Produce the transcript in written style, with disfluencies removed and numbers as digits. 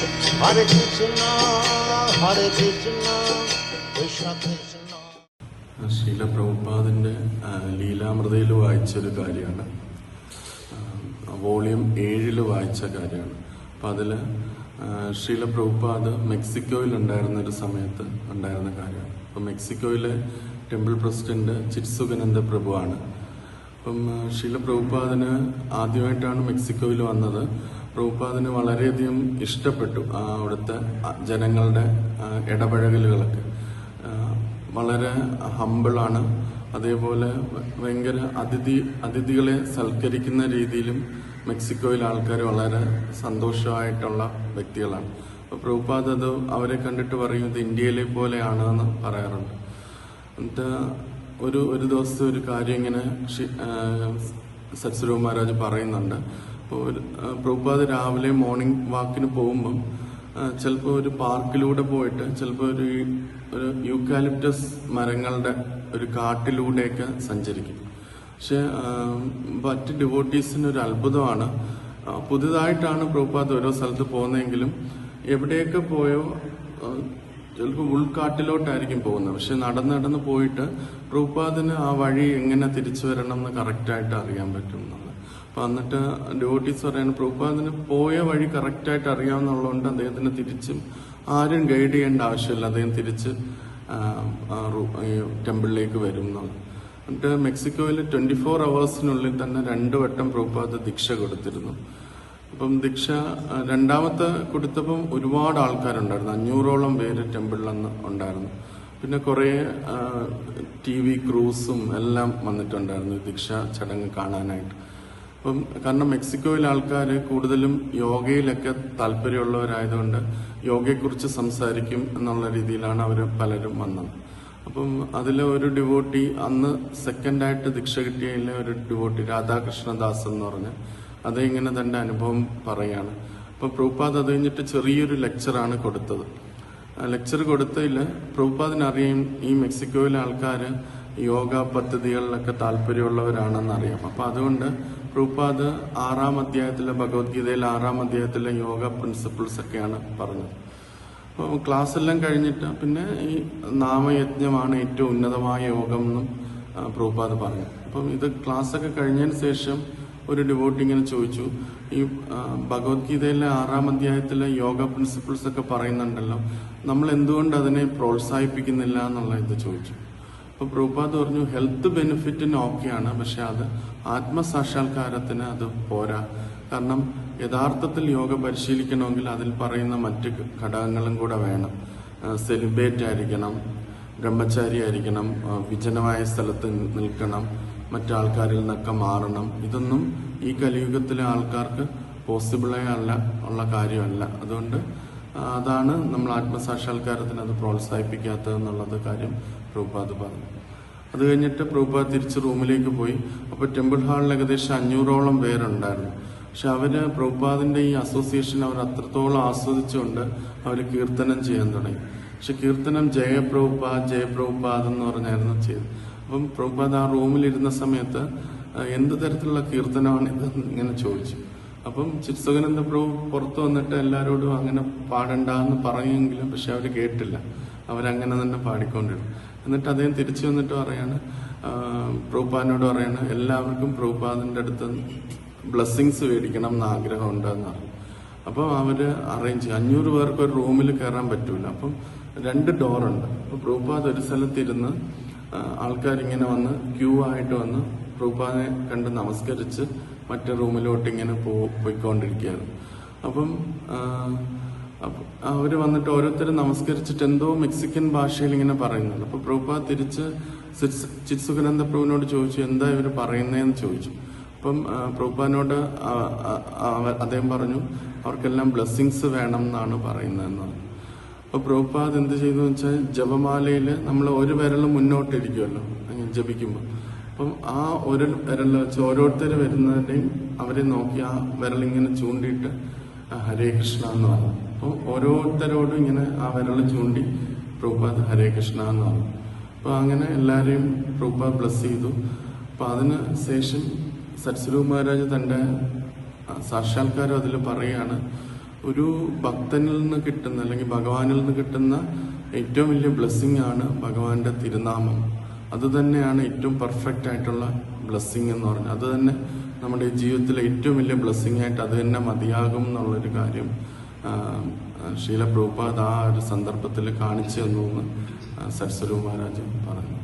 Hare Krishna, Hare Krishna, Krishna Krishna. ശീല പ്രഭുപാദിൻ്റെ ലീലാമൃതയിൽ വായിച്ചൊരു കാര്യമാണ്, volume 7 വായിച്ച കാര്യമാണ്. അപ്പം അതിൽ ശീല പ്രഭുപാദ് മെക്സിക്കോയിലുണ്ടായിരുന്നൊരു സമയത്ത് ഉണ്ടായിരുന്ന കാര്യമാണ്. അപ്പം മെക്സിക്കോയിലെ ടെമ്പിൾ പ്രസിഡന്റ് ചിത്സുകാനന്ദ പ്രഭുവാണ്. അപ്പം ശീല പ്രഭുപാദിന് ആദ്യമായിട്ടാണ് മെക്സിക്കോയിൽ വന്നത്. പ്രഭുപാദിന് വളരെയധികം ഇഷ്ടപ്പെട്ടു അവിടുത്തെ ജനങ്ങളുടെ ഇടപഴകലുകളൊക്കെ. വളരെ ഹമ്പിളാണ്. അതേപോലെ ഭയങ്കര അതിഥികളെ സൽക്കരിക്കുന്ന രീതിയിലും മെക്സിക്കോയിലെ ആൾക്കാർ വളരെ സന്തോഷമായിട്ടുള്ള വ്യക്തികളാണ്. അപ്പോൾ പ്രഭുപാദ് അത് അവരെ കണ്ടിട്ട് പറയും, ഇത് ഇന്ത്യയിലെ പോലെയാണ് എന്ന് പറയാറുണ്ട്. എന്നിട്ട് ഒരു ദിവസത്തെ ഒരു കാര്യം ഇങ്ങനെ സത്സ്വരൂപ മഹാരാജ് പറയുന്നുണ്ട്. അപ്പോൾ പ്രഭുപാദ് രാവിലെ മോർണിംഗ് വാക്കിന് പോകുമ്പം ചിലപ്പോൾ ഒരു പാർക്കിലൂടെ പോയിട്ട് ചിലപ്പോൾ ഒരു യൂക്കാലിപ്റ്റസ് മരങ്ങളുടെ ഒരു കാട്ടിലൂടെയൊക്കെ സഞ്ചരിക്കും. പക്ഷെ മറ്റ് ഡിവോട്ടീസിന് ഒരു അത്ഭുതമാണ്. പുതുതായിട്ടാണ് പ്രഭുപാദ് ഓരോ സ്ഥലത്ത് പോകുന്നതെങ്കിലും എവിടെയൊക്കെ പോയോ ചിലപ്പോൾ ഉൾക്കാട്ടിലോട്ടായിരിക്കും പോകുന്നത്. പക്ഷെ നടന്ന് പോയിട്ട് പ്രഭുപാദിന് ആ വഴി എങ്ങനെ തിരിച്ചു വരണം എന്ന് കറക്റ്റായിട്ട് അറിയാൻ പറ്റും എന്നുള്ളത്. അപ്പം എന്നിട്ട് ഡിവോട്ടീസ് പറയുന്നത് പ്രഭുപാദിന് പോയ വഴി കറക്റ്റായിട്ട് അറിയാവുന്നതുകൊണ്ട് അദ്ദേഹത്തിന് തിരിച്ചും ആരും ഗൈഡ് ചെയ്യേണ്ട ആവശ്യമില്ല, അദ്ദേഹം തിരിച്ച് ടെമ്പിളിലേക്ക് വരും എന്നുള്ളത്. എന്നിട്ട് മെക്സിക്കോയിൽ 24 hours തന്നെ 2 വട്ടം പ്രഭുപാദ് ദീക്ഷ കൊടുത്തിരുന്നു. അപ്പം ദീക്ഷ രണ്ടാമത്തെ കൊടുത്തപ്പം ഒരുപാട് ആൾക്കാരുണ്ടായിരുന്നു, 500ഓളം പേര് ടെമ്പിളിൽ ഉണ്ടായിരുന്നു. പിന്നെ കുറേ TV ക്രൂസും എല്ലാം വന്നിട്ടുണ്ടായിരുന്നു ദീക്ഷ ചടങ്ങ് കാണാനായിട്ട്. അപ്പം കാരണം മെക്സിക്കോയിലെ ആൾക്കാർ കൂടുതലും യോഗയിലൊക്കെ താല്പര്യമുള്ളവരായതുകൊണ്ട് യോഗയെക്കുറിച്ച് സംസാരിക്കും എന്നുള്ള രീതിയിലാണ് അവർ പലരും വന്നത്. അപ്പം അതിൽ ഒരു ഡിവോട്ടി അന്ന് സെക്കൻഡായിട്ട് ദീക്ഷ കിട്ടിയതിലെ ഒരു ഡിവോട്ടി രാധാകൃഷ്ണദാസ് എന്ന് പറഞ്ഞ് അതിങ്ങനെ തൻ്റെ അനുഭവം പറയാണ്. അപ്പം പ്രഭുപാദ് അത് കഴിഞ്ഞിട്ട് ചെറിയൊരു ലെക്ചറാണ് കൊടുത്തത്. ലെക്ചർ കൊടുത്തതിൽ പ്രഭുപാദിനറിയാം ഈ മെക്സിക്കോയിലെ ആൾക്കാർ യോഗ പദ്ധതികളിലൊക്കെ താല്പര്യമുള്ളവരാണെന്നറിയാം. അപ്പം അതുകൊണ്ട് പ്രഭുപാദ് 6ാം അധ്യായത്തിലെ ഭഗവത്ഗീതയിലെ 6ാം അധ്യായത്തിലെ യോഗ പ്രിൻസിപ്പിൾസ് ഒക്കെയാണ് പറഞ്ഞത്. അപ്പോൾ ക്ലാസ് എല്ലാം കഴിഞ്ഞിട്ട് പിന്നെ ഈ നാമയജ്ഞമാണ് ഏറ്റവും ഉന്നതമായ യോഗം എന്നും പ്രഭുപാദ് പറഞ്ഞു. അപ്പം ഇത് ക്ലാസ്സൊക്കെ കഴിഞ്ഞതിന് ശേഷം ഒരു ഡിവോട്ടി ഇങ്ങനെ ചോദിച്ചു, ഈ ഭഗവത്ഗീതയിലെ 6ാം അധ്യായത്തിലെ യോഗ പ്രിൻസിപ്പിൾസ് ഒക്കെ പറയുന്നുണ്ടല്ലോ, നമ്മൾ എന്തുകൊണ്ട് അതിനെ പ്രോത്സാഹിപ്പിക്കുന്നില്ല എന്നുള്ള ഇത് ചോദിച്ചു. അപ്പോൾ പ്രഭുപാദ് പറഞ്ഞു, ഹെൽത്ത് ബെനിഫിറ്റിന് ഓക്കെയാണ്, പക്ഷെ അത് ആത്മസാക്ഷാത്കാരത്തിന് അത് പോരാ. കാരണം യഥാർത്ഥത്തിൽ യോഗ പരിശീലിക്കണമെങ്കിൽ അതിൽ പറയുന്ന മറ്റ് ഘടകങ്ങളും കൂടെ വേണം. സെലിബ്രേറ്റ് ആയിരിക്കണം, ബ്രഹ്മചാരി ആയിരിക്കണം, വിജനമായ സ്ഥലത്ത് നിൽക്കണം, മറ്റാൾക്കാരിൽ നിന്നൊക്കെ മാറണം. ഇതൊന്നും ഈ കലിയുഗത്തിലെ ആൾക്കാർക്ക് പോസിബിളേ ഉള്ള കാര്യമല്ല. അതുകൊണ്ട് അതാണ് നമ്മൾ ആത്മസാക്ഷാത്കാരത്തിന് അത് പ്രോത്സാഹിപ്പിക്കാത്തതെന്നുള്ളത് കാര്യം പ്രഭുപാദ് പറഞ്ഞു. അത് കഴിഞ്ഞിട്ട് പ്രഭുപാദ് തിരിച്ച് റൂമിലേക്ക് പോയി. അപ്പോൾ ടെമ്പിൾ ഹാളിൽ ഏകദേശം 500ഓളം പേരുണ്ടായിരുന്നു. പക്ഷെ അവര് പ്രഭുപാദിന്റെ ഈ അസോസിയേഷൻ അവർ അത്രത്തോളം ആസ്വദിച്ചുകൊണ്ട് അവർ കീർത്തനം ചെയ്യാൻ തുടങ്ങി. പക്ഷെ കീർത്തനം ജയപ്രഭുപാദ് എന്ന് പറഞ്ഞായിരുന്നു ചെയ്തത്. അപ്പം പ്രഭുപാദ് ആ റൂമിലിരുന്ന സമയത്ത് എന്ത് തരത്തിലുള്ള കീർത്തനമാണ് ഇത് ഇങ്ങനെ ചോദിച്ചു. അപ്പം ചിത്സുകാനന്ദ പ്രഭു പുറത്തു വന്നിട്ട് എല്ലാവരോടും അങ്ങനെ പാടണ്ടെന്ന് പറഞ്ഞെങ്കിലും പക്ഷെ അവർ കേട്ടില്ല, അവരങ്ങനെ തന്നെ പാടിക്കൊണ്ടിരുന്നു. എന്നിട്ട് അദ്ദേഹം തിരിച്ചു വന്നിട്ട് പറയാണ്, പ്രഭുപാദിനോട് പറയാണ്, എല്ലാവർക്കും പ്രഭുപാദിന്റെ അടുത്ത് ബ്ലെസ്സിങ്സ് മേടിക്കണം എന്ന് ആഗ്രഹമുണ്ടെന്ന് പറഞ്ഞു. അപ്പം അവര് അറേഞ്ച് ചെയ്യും. 500 പേർക്ക് ഒരു റൂമിൽ കയറാൻ പറ്റൂല. അപ്പം 2 ഡോറുണ്ട്. അപ്പൊ പ്രഭുപാദ് ഒരു സ്ഥലത്തിരുന്ന് ആൾക്കാരിങ്ങനെ വന്ന് ക്യൂ ആയിട്ട് വന്ന് പ്രഭുപാദിനെ കണ്ട് നമസ്കരിച്ച് മറ്റേ റൂമിലോട്ട് ഇങ്ങനെ പോയിക്കൊണ്ടിരിക്കുകയായിരുന്നു. അപ്പം അവര് വന്നിട്ട് ഓരോരുത്തരും നമസ്കരിച്ചിട്ട് എന്തോ മെക്സിക്കൻ ഭാഷയിൽ ഇങ്ങനെ പറയുന്നുണ്ട്. അപ്പൊ പ്രഭുപാദ് തിരിച്ച് ചിത്സുകാനന്ദ പ്രഭുവിനോട് ചോദിച്ചു, എന്താ ഇവര് പറയുന്നതെന്ന് ചോദിച്ചു. അപ്പം പ്രഭുപാദിനോട് അദ്ദേഹം പറഞ്ഞു, അവർക്കെല്ലാം ബ്ലെസ്സിങ്സ് വേണം എന്നാണ് പറയുന്നതെന്ന് പറഞ്ഞു. അപ്പൊ പ്രഭുപാദ് എന്ത് ചെയ്തു വെച്ചാൽ, ജപമാലയിൽ നമ്മൾ ഒരു വിരൽ മുന്നോട്ടിരിക്കുമല്ലോ ജപിക്കുമ്പോൾ, അപ്പം ആ ഒരു വിരൽ വെച്ച് ഓരോരുത്തർ വരുന്നതിൻ്റെയും അവരെ നോക്കി ആ വിരലിങ്ങനെ ചൂണ്ടിയിട്ട് ഹരേ കൃഷ്ണ എന്ന് പറഞ്ഞു. അപ്പോൾ ഓരോരുത്തരോടും ഇങ്ങനെ ആ വിരൽ ചൂണ്ടി പ്രഭുപാദ് ഹരേ കൃഷ്ണ എന്ന് പറഞ്ഞു. അപ്പോൾ അങ്ങനെ എല്ലാവരെയും പ്രഭുപാദ് ബ്ലെസ് ചെയ്തു. അപ്പം അതിന് ശേഷം സത്സ്വരൂപ മഹാരാജ് തൻ്റെ സാക്ഷാത്കാരം അതിൽ പറയുകയാണ്, ഒരു ഭക്തനിൽ നിന്ന് കിട്ടുന്ന അല്ലെങ്കിൽ ഭഗവാനിൽ നിന്ന് കിട്ടുന്ന ഏറ്റവും വലിയ ബ്ലെസ്സിങ് ആണ് ഭഗവാന്റെ തിരുനാമം. അത് തന്നെയാണ് ഏറ്റവും പെർഫെക്റ്റ് ആയിട്ടുള്ള ബ്ലെസ്സിങ് എന്ന് പറഞ്ഞാൽ. അത് തന്നെ നമ്മുടെ ജീവിതത്തിലെ ഏറ്റവും വലിയ ബ്ലെസ്സിങ് ആയിട്ട് അത് തന്നെ മതിയാകും എന്നുള്ളൊരു കാര്യം ശീല പ്രഭുപാദ് ആ ഒരു സന്ദർഭത്തിൽ കാണിച്ചു തന്നു എന്ന് സരസ്വതി മഹാരാജ് പറഞ്ഞു.